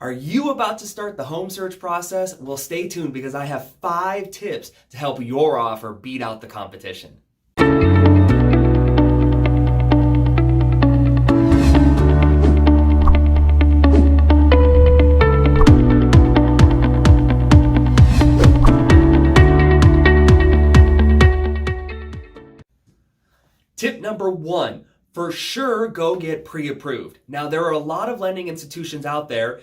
Are you about to start the home search process? Well, stay tuned because I have 5 tips to help your offer beat out the competition. Tip number 1. For sure, go get pre-approved. Now, there are a lot of lending institutions out there.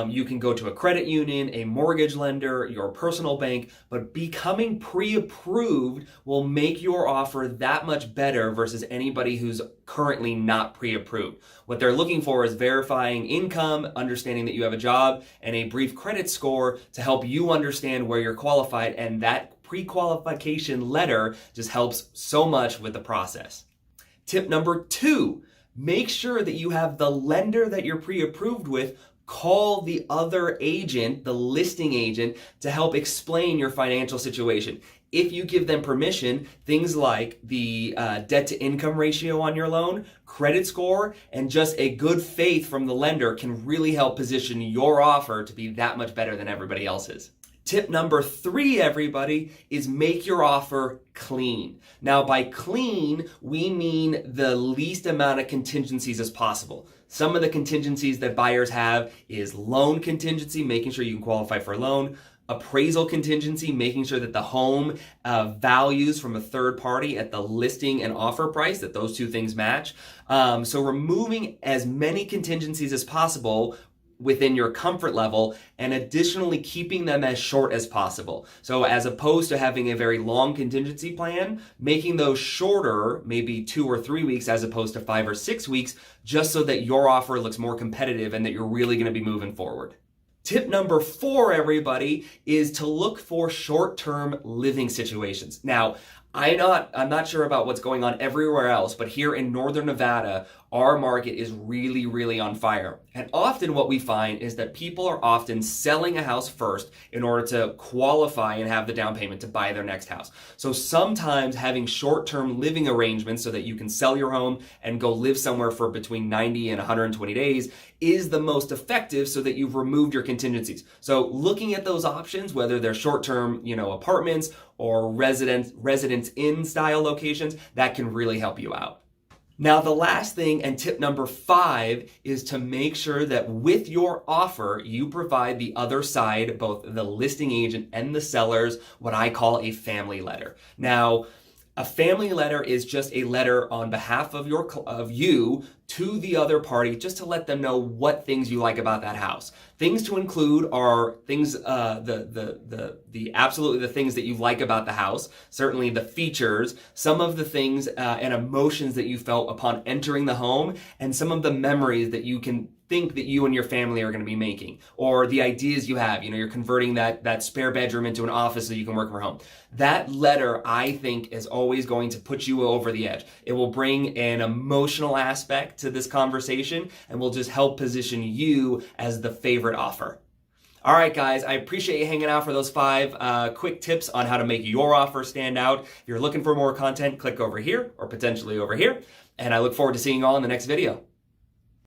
You can go to a credit union, a mortgage lender, your personal bank, but becoming pre-approved will make your offer that much better versus anybody who's currently not pre-approved. What they're looking for is verifying income, understanding that you have a job, and a brief credit score to help you understand where you're qualified, and that pre-qualification letter just helps so much with the process. Tip number 2, make sure that you have the lender that you're pre-approved with call the other agent, the listing agent, to help explain your financial situation. If you give them permission, things like the debt to income ratio on your loan, credit score, and just a good faith from the lender can really help position your offer to be that much better than everybody else's. Tip number 3, everybody, is make your offer clean. Now, by clean, we mean the least amount of contingencies as possible. Some of the contingencies that buyers have is loan contingency, making sure you can qualify for a loan, appraisal contingency, making sure that the home values from a third party at the listing and offer price, that those two things match. So removing as many contingencies as possible within your comfort level, and additionally keeping them as short as possible. So as opposed to having a very long contingency plan, making those shorter, maybe 2 or 3 weeks as opposed to 5 or 6 weeks, just so that your offer looks more competitive and that you're really going to be moving forward. Tip number 4, everybody, is to look for short-term living situations. Now, I'm not sure about what's going on everywhere else, but here in Northern Nevada, our market is really, really on fire. And often what we find is that people are often selling a house first in order to qualify and have the down payment to buy their next house. So sometimes having short-term living arrangements so that you can sell your home and go live somewhere for between 90 and 120 days is the most effective so that you've removed your contingencies. So looking at those options, whether they're short-term, apartments or residence in style locations, that can really help you out. Now, the last thing, and tip number 5, is to make sure that with your offer, you provide the other side, both the listing agent and the sellers, what I call a family letter. Now, a family letter is just a letter on behalf of you to the other party, just to let them know what things you like about that house. Things to include are things, absolutely the things that you like about the house, certainly the features, some of the things and emotions that you felt upon entering the home, and some of the memories that you can think that you and your family are going to be making, or the ideas you have. You're converting that spare bedroom into an office so you can work from home. That letter, I think, is always going to put you over the edge. It will bring an emotional aspect to this conversation and will just help position you as the favorite offer. All right, guys, I appreciate you hanging out for those 5 quick tips on how to make your offer stand out. If you're looking for more content, click over here or potentially over here. And I look forward to seeing you all in the next video.